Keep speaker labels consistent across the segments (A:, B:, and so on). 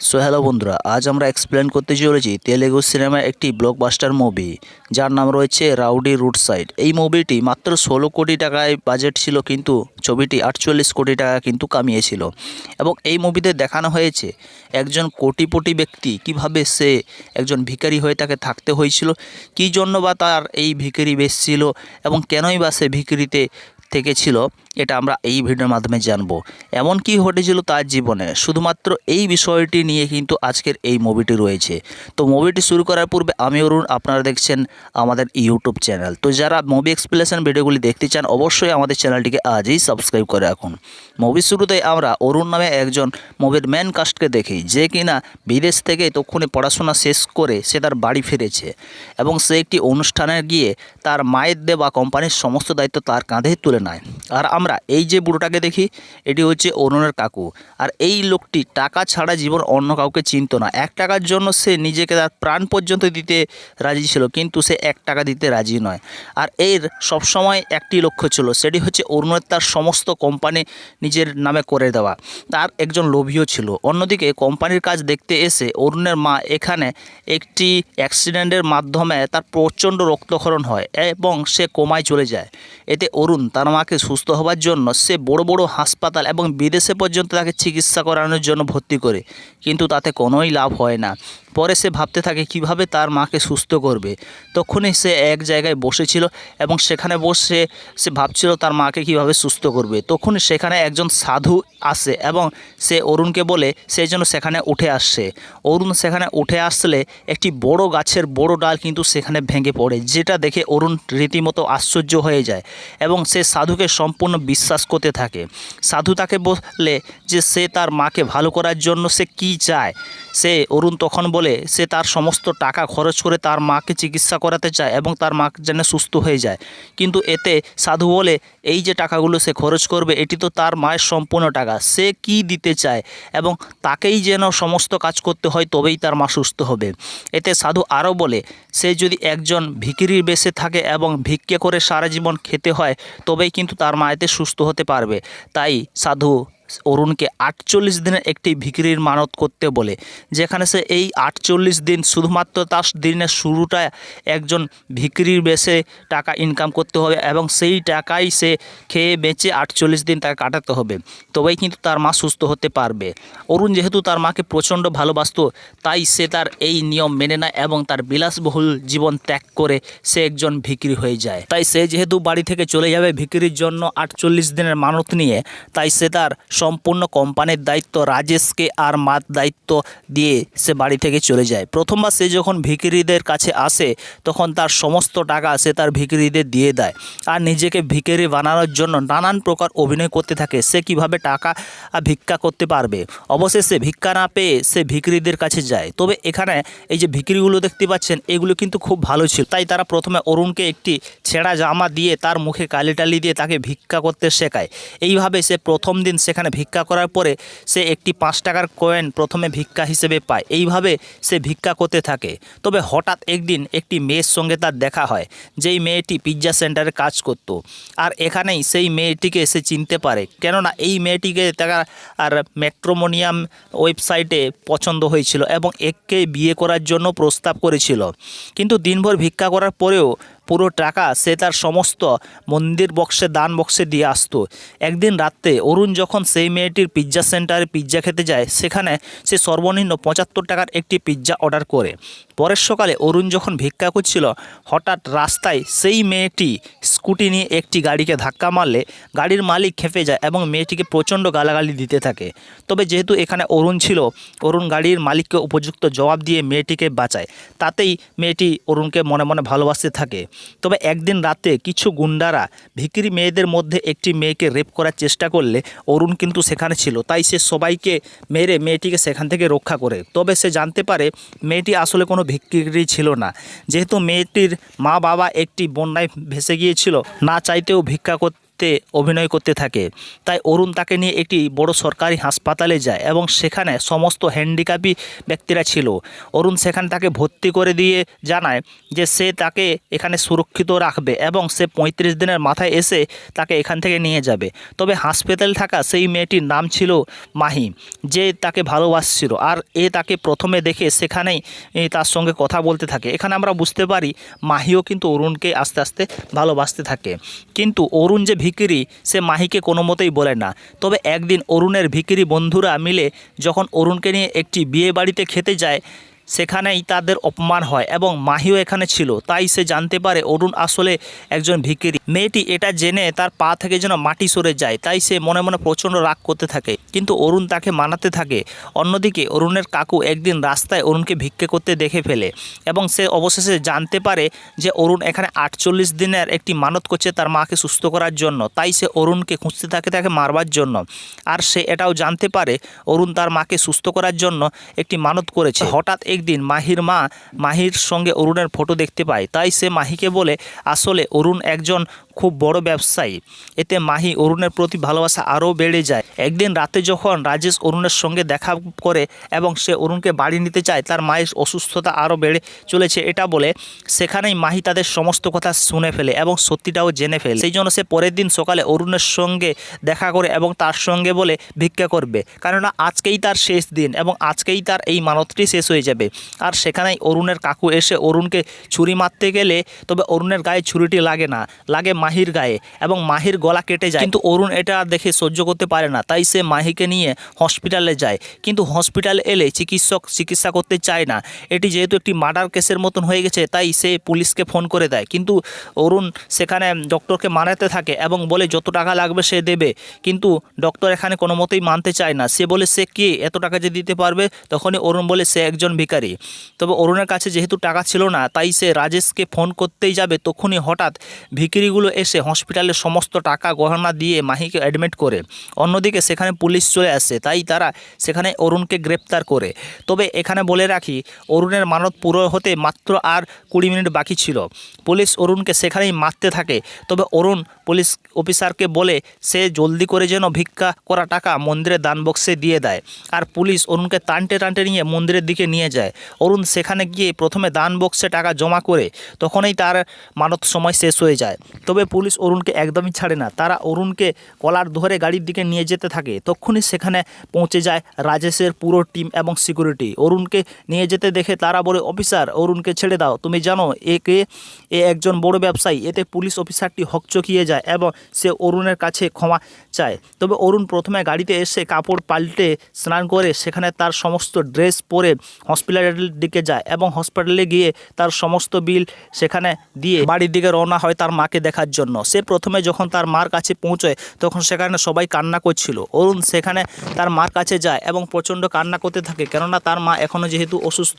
A: So hello বন্ধুরা, আজ আমরা এক্সপ্লেন করতে চলেছি তেলেগু সিনেমার একটি ব্লকবাস্টার মুভি যার নাম রয়েছে রাউডি রুট সাইড। এই মুভিটি মাত্র 16 কোটি টাকায় বাজেট ছিল, কিন্তু ছবিটি 48 কোটি টাকা কিন্তু কামিয়েছিল। এবং এই মুভিতে দেখানো হয়েছে একজন কোটিপতি ব্যক্তি কিভাবে সে একজন ভিখারি হয়ে তাকে থাকতে হয়েছিল, কী জন্য বা তার এই ভিখারি বেশ ছিল এবং কেনই বা সে ভিখারিতে থেকেছিল, এটা আমরা এই ভিডিওর মাধ্যমে জানবো। এমন কি ঘটেছিল তার জীবনে, শুধুমাত্র এই বিষয়টি নিয়ে কিন্তু আজকের এই মুভিটি রয়েছে। তো মুভিটি শুরু করার পূর্বে আমি অরুণ, আপনারা দেখছেন আমাদের ইউটিউব চ্যানেল। তো যারা মুভি এক্সপ্লেনেশন ভিডিওগুলি দেখতে চান অবশ্যই আমাদের চ্যানেলটিকে আজই সাবস্ক্রাইব করে রাখুন। মুভির শুরুতে আমরা অরুণ নামে একজন মুভির মেন কাস্টকে দেখি, যে কিনা বিদেশ থেকে তক্ষুনি পড়াশোনা শেষ করে সে তার বাড়ি ফিরেছে এবং সে একটি অনুষ্ঠানে গিয়ে তার মায়ের দেওয়া কোম্পানির সমস্ত দায়িত্ব তার কাঁধে তুলে নেয়। আর আমরা এই যে বুড়োটাকে দেখি, এটি হচ্ছে অরুণের কাকু। আর এই লোকটি টাকা ছাড়া জীবন অন্য কাউকে চিনত না। 1 টাকার জন্য সে নিজেকে তার প্রাণ পর্যন্ত দিতে রাজি ছিল, কিন্তু সে 1 টাকা দিতে রাজি নয়। আর এর সবসময় একটি লক্ষ্য ছিল, সেটি হচ্ছে অরুণের তার সমস্ত কোম্পানি নিজের নামে করে দেওয়া। তার একজন লোভীও ছিল। অন্যদিকে কোম্পানির কাজ দেখতে এসে অরুণের মা এখানে একটি অ্যাক্সিডেন্টের মাধ্যমে তার প্রচণ্ড রক্তক্ষরণ হয় এবং সে কোমায় চলে যায়। এতে অরুণ তার মাকে সুস্থ হওয়ার জন্য সে বড় বড় হাসপাতাল এবং বিদেশে পর্যন্ত তাকে চিকিৎসা করানোর জন্য ভর্তি করে, কিন্তু তাতে কোনোই লাভ হয় না। পরে সে ভাবতে থাকে কিভাবে তার মাকে সুস্থ করবে। তখনই সে এক জায়গায় বসেছিল এবং সেখানে বসে সে ভাবছিল তার মাকে কিভাবে সুস্থ করবে। তখন সেখানে একজন সাধু আসে এবং সে অরুণকে বলে সে যেন সেখানে উঠে আসছে। অরুণ সেখানে উঠে আসলে একটি বড় গাছের বড় ডাল কিন্তু সেখানে ভেঙে পড়ে, যেটা দেখে অরুণ রীতিমতো আশ্চর্য হয়ে যায় এবং সে সাধুকে সম্পূর্ণ বিশ্বাস করতে থাকে। সাধু তাকে বলে যে সে তার মাকে ভালো করার জন্য সে কি চায়। অরুণ তখন বলে সে তার সমস্ত টাকা খরচ করে তার মাকে চিকিৎসা করাতে চায় এবং তার মা যেন সুস্থ হয়ে যায়। কিন্তু এতে সাধু বলে এই যে টাকাগুলো সে খরচ করবে, এটি তো তার মায়ের সম্পূর্ণ টাকা, সে কি দিতে চায় এবং তাকেই যেন সমস্ত কাজ করতে হয় তবেই তার মা সুস্থ হবে। এতে সাধু আরও বলে সে যদি একজন ভিখিরির বেশে থাকে এবং ভিক্ষে করে সারা জীবন খেতে হয় তবেই কিন্তু তার মা এতে সুস্থ হতে পারবে। তাই সাধু অরুণকে 48 দিনের একটি ভিখিরির মানত করতে বলে, যেখানে সে এই 48 দিন শুধুমাত্র তার দিনের শুরুটা একজন ভিখিরির বেশে টাকা ইনকাম করতে হবে এবং সেই টাকাই সে খেয়ে বেঁচে 48 দিন তাকে কাটাতে হবে, তবেই কিন্তু তার মা সুস্থ হতে পারবে। অরুণ যেহেতু তার মাকে প্রচণ্ড ভালোবাসত, তাই সে তার এই নিয়ম মেনে নেয় এবং তার বিলাসবহুল জীবন ত্যাগ করে সে একজন ভিখিরি হয়ে যায়। তাই সে যেহেতু বাড়ি থেকে চলে যাবে ভিখিরির জন্য 48 দিনের মানত নিয়ে, তাই সে তার সম্পূর্ণ কোম্পানির দায়িত্ব রাজেশকে আর মার দায়িত্ব দিয়ে সে বাড়ি থেকে চলে যায়। প্রথমবার সে যখন ভিখিরিদের কাছে আসে তখন তার সমস্ত টাকা সে তার ভিখিরিদের দিয়ে দেয় আর নিজেকে ভিখিরি বানানোর জন্য নানান প্রকার অভিনয় করতে থাকে সে কিভাবে টাকা ভিক্ষা করতে পারবে। অবশেষে ভিক্ষা না পেয়ে সে ভিখিরিদের কাছে যায়। তবে এখানে এই যে ভিখিরিগুলো দেখতে পাচ্ছেন, এগুলো কিন্তু খুব ভালো ছিল। তাই তারা প্রথমে অরুণকে একটি ছেঁড়া জামা দিয়ে তার মুখে কালি টালি দিয়ে তাকে ভিক্ষা করতে শেখায়। এইভাবে সে প্রথম দিন সেখানে ভিক্ষা করার পরে সে একটি 5 টাকার কয়েন প্রথমে ভিক্ষা হিসেবে পায়। এইভাবে সে ভিক্ষা করতে থাকে। তবে হঠাৎ একদিন একটি মেয়ের সঙ্গে তার দেখা হয়, যেই মেয়েটি পিৎজা সেন্টারে কাজ করত। আর এখানেই সেই মেয়েটিকে সে চিনতে পারে, কেননা এই মেয়েটিকে তারা আর ম্যাট্রিমোনিয়াম ওয়েবসাইটে পছন্দ হয়েছিল এবং একে বিয়ে করার জন্য প্রস্তাব করেছিল। কিন্তু দিনভর ভিক্ষা করার পরেও পুরো টাকা সে তার সমস্ত মন্দির বক্সে দান বক্সে দিয়ে আসতো। একদিন রাত্রে অরুণ যখন সেই মেয়েটির পিৎজা সেন্টারে পিৎজা খেতে যায়, সেখানে সে সর্বনিম্ন 75 টাকার একটি পিৎজা অর্ডার করে। পরের সকালে অরুণ যখন ভিক্ষা করছিল, হঠাৎ রাস্তায় সেই মেয়েটি স্কুটি নিয়ে একটি গাড়িকে ধাক্কা মারলে গাড়ির মালিক খেপে যায় এবং মেয়েটিকে প্রচণ্ড গালাগালি দিতে থাকে। তবে যেহেতু এখানে অরুণ ছিল, অরুণ গাড়ির মালিককে উপযুক্ত জবাব দিয়ে মেয়েটিকে বাঁচায়। তাতেই মেয়েটি অরুণকে মনে মনে ভালোবাসতে থাকে। তবে একদিন রাতে কিছু গুন্ডারা ভিখিরি মেয়েদের মধ্যে একটি মেয়েকে রেপ করার চেষ্টা করলে অরুণ কিন্তু সেখানে ছিল, তাই সে সবাইকে মেরে মেয়েটিকে সেখান থেকে রক্ষা করে। তবে সে জানতে পারে মেয়েটি আসলে কোনো ভিখিরি ছিল না, যেহেতু মেয়েটির মা বাবা একটি বন্যায় ভেসে গিয়েছিল, না চাইতেও ভিক্ষা করতে মুভিতে অভিনয় করতে থাকে। তাই অরুণ তাকে নিয়ে একটি বড় সরকারি হাসপাতালে যায় এবং সেখানে সমস্ত হ্যান্ডিক্যাপি ব্যক্তিরা ছিল। অরুণ সেখানে তাকে ভর্তি করে দিয়ে জানায় যে সে তাকে এখানে সুরক্ষিত রাখবে এবং সে 35 দিনের মাথায় এসে তাকে এখান থেকে নিয়ে যাবে। তবে হাসপাতালে থাকা সেই মেয়েটির নাম ছিল মাহি, যে তাকে ভালোবাসছিল। আর তাকে প্রথমে দেখে সেখানেই তার সঙ্গে কথা বলতে থাকে। এখানে আমরা বুঝতে পারি মাহিও কিন্তু অরুণকে আস্তে আস্তে ভালোবাসতে থাকে। কিন্তু অরুণ যে ভিখিরি সে মাহিকে কোনো মতেই বলে না। তবে একদিন অরুণের ভিখিরি বন্ধুরা মিলে যখন অরুণকে নিয়ে একটি বিয়ে বাড়িতে খেতে যায়, সেখানেই তাদের অপমান হয় এবং মাহিও এখানে ছিল। তাই সে জানতে পারে অরুণ আসলে একজন ভিখিরি। মেয়েটি এটা জেনে তার পা থেকে যেন মাটি সরে যায়। তাই সে মনে মনে প্রচণ্ড রাগ করতে থাকে, কিন্তু অরুণ তাকে মানাতে থাকে। অন্যদিকে অরুণের কাকু একদিন রাস্তায় অরুণকে ভিক্ষে করতে দেখে ফেলে এবং সে অবশেষে জানতে পারে যে অরুণ এখানে 48 দিনের একটি মানত করছে তার মাকে সুস্থ করার জন্য। তাই সে অরুণকে খুঁজতে থাকে তাকে মারবার জন্য। আর সে এটাও জানতে পারে অরুণ তার মাকে সুস্থ করার জন্য একটি মানত করেছে। হঠাৎ একদিন মাহির মা মাহির সঙ্গে অরুণের ফটো দেখতে পায়। তাই সে মাহিকে বলে আসলে অরুণ একজন খুব বড় ব্যবসায়ী। এতে মাহি অরুণের প্রতি ভালোবাসা আরও বেড়ে যায়। একদিন রাতে যখন রাজেশ অরুণের সঙ্গে দেখা করে এবং সে অরুণকে বাড়ি নিতে চায়, তার মায়ের অসুস্থতা আরও বেড়ে চলেছে এটা বলে, সেখানেই মাহি তাদের সমস্ত কথা শুনে ফেলে এবং সত্যিটাও জেনে ফেলে। সেই জন্য সে পরের দিন সকালে অরুণের সঙ্গে দেখা করে এবং তার সঙ্গে বলে ভিক্ষা করবে, কেননা আজকেই তার শেষ দিন এবং আজকেই তার এই মানতটি শেষ হয়ে যাবে। আর সেখানেই অরুণের কাকু এসে অরুণকে ছুরি মারতে গেলে তবে অরুণের গায়ে ছুরিটি লাগে না, লাগে মাহির গায়ে এবং মাহির গলা কেটে যায়। কিন্তু অরুণ এটা দেখে সহ্য করতে পারে না। তাই সে মাহিকে নিয়ে হসপিটালে যায়। কিন্তু হসপিটালে এলে চিকিৎসক চিকিৎসা করতে চায় না। এটি যেহেতু একটি মার্ডার কেসের মতন হয়ে গেছে, তাই সে পুলিশকে ফোন করে দেয়। কিন্তু অরুণ সেখানে ডক্টরকে মানাতে থাকে এবং বলে যত টাকা লাগবে সে দেবে। কিন্তু ডক্টর এখানে কোনো মতেই মানতে চায় না। সে বলে সে কে, এত টাকা যে দিতে পারবে? তখনই অরুণ বলে সে একজন ভিখারি। তবে অরুণের কাছে যেহেতু টাকা ছিল না, তাই সে রাজেশকে ফোন করতেই যাবে, তখনই হঠাৎ ভিখিরিগুলো এসে হসপিটালের সমস্ত টাকা গহনা দিয়ে মাহিকে অ্যাডমিট করে। অন্যদিকে সেখানে পুলিশ চলে আসে, তাই তারা সেখানে অরুণকে গ্রেপ্তার করে। তবে এখানে বলে রাখি, অরুণের মানত পুরো হতে মাত্র আর 20 মিনিট বাকি ছিল। পুলিশ অরুণকে সেখানেই মারতে থাকে। তবে অরুণ পুলিশ অফিসারকে বলে সে জলদি করে যেন ভিক্ষা করা টাকা মন্দিরের দান বক্সে দিয়ে দেয়। আর পুলিশ অরুণকে টানতে টানতে নিয়ে মন্দিরের দিকে নিয়ে যায়। অরুণ সেখানে গিয়ে প্রথমে দান বক্সে টাকা জমা করে, তখনই তার মানত সময় শেষ হয়ে যায়। তবে পুলিশ অরুণকে একদমই ছাড়ে না। তারা অরুণকে কলার ধরে গাড়ির দিকে নিয়ে যেতে থাকে। তখনই সেখানে পৌঁছে যায় রাজেশের পুরো টিম এবং সিকিউরিটি। অরুণকে নিয়ে যেতে দেখে তারা বলে, অফিসার অরুণকে ছেড়ে দাও, তুমি জানো এ একজন বড় ব্যবসায়ী। এতে পুলিশ অফিসারটি হকচকিয়ে যায় এবং সে অরুণের কাছে ক্ষমা চায়। তবে অরুণ প্রথমে গাড়িতে এসে কাপড় পাল্টে স্নান করে সেখানে তার সমস্ত ড্রেস পরে হসপিটালের দিকে যায় এবং হসপিটালে গিয়ে তার সমস্ত বিল সেখানে দিয়ে বাড়ির দিকে রওনা হয় তার মাকে দেখার জন্য। সে প্রথমে যখন তার মার কাছে পৌঁছয় তখন সেখানে সবাই কান্না করছিল। অরুণ সেখানে তার মার কাছে যায় এবং প্রচণ্ড কান্না করতে থাকে, কেননা তার মা এখনও যেহেতু অসুস্থ।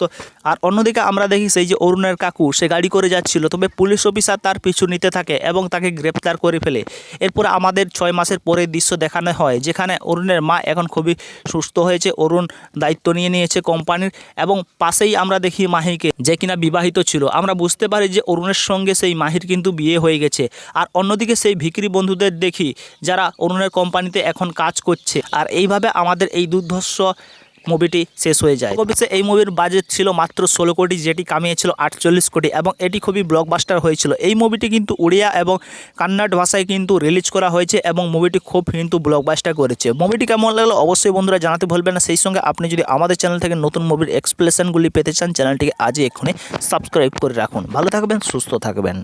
A: আর অন্যদিকে আমরা দেখি সেই যে অরুণের কাকু সে গাড়ি করে যাচ্ছিল, তবে পুলিশ অফিসার তার পিছু নিতে থাকে এবং তাকে গ্রেপ্তার করে ফেলে। এরপর আমাদের 6 মাসের পরের দৃশ্য দেখানো হয়, যেখানে অরুণের মা এখন খুবই সুস্থ হয়েছে। অরুণ দায়িত্ব নিয়েছে কোম্পানির এবং পাশেই আমরা দেখি মাহিকে, যে কিনা বিবাহিত ছিল। আমরা বুঝতে পারি যে অরুণের সঙ্গে সেই মাহির কিন্তু বিয়ে হয়ে গেছে। আর অন্যদিকে সেই ভিখিরি বন্ধুদের দেখি যারা অরুণের কোম্পানিতে এখন কাজ করছে। আর এইভাবে আমাদের এই দুর্ধর্ষ মুভিটি শেষ হয়ে যায়। অবশ্যই এই মুভির বাজেট ছিল মাত্র 16 কোটি, যেটি কামিয়েছিল 48 কোটি এবং এটি খুবই ব্লকবাস্টার হয়েছিল। এই মুভিটি কিন্তু উড়িয়া এবং কান্নাড় ভাষায় কিন্তু রিলিজ করা হয়েছে এবং মুভিটি খুব কিন্তু ব্লকবাস্টার করেছে। মুভিটি কেমন লাগলো অবশ্যই বন্ধুরা জানাতে ভুলবেন না। সেই সঙ্গে আপনি যদি আমাদের চ্যানেল থেকে নতুন মুভির এক্সপ্লেনেশনগুলি পেতে চান, চ্যানেলটিকে আজই এক্ষুনি সাবস্ক্রাইব করে রাখুন। ভালো থাকবেন, সুস্থ থাকবেন।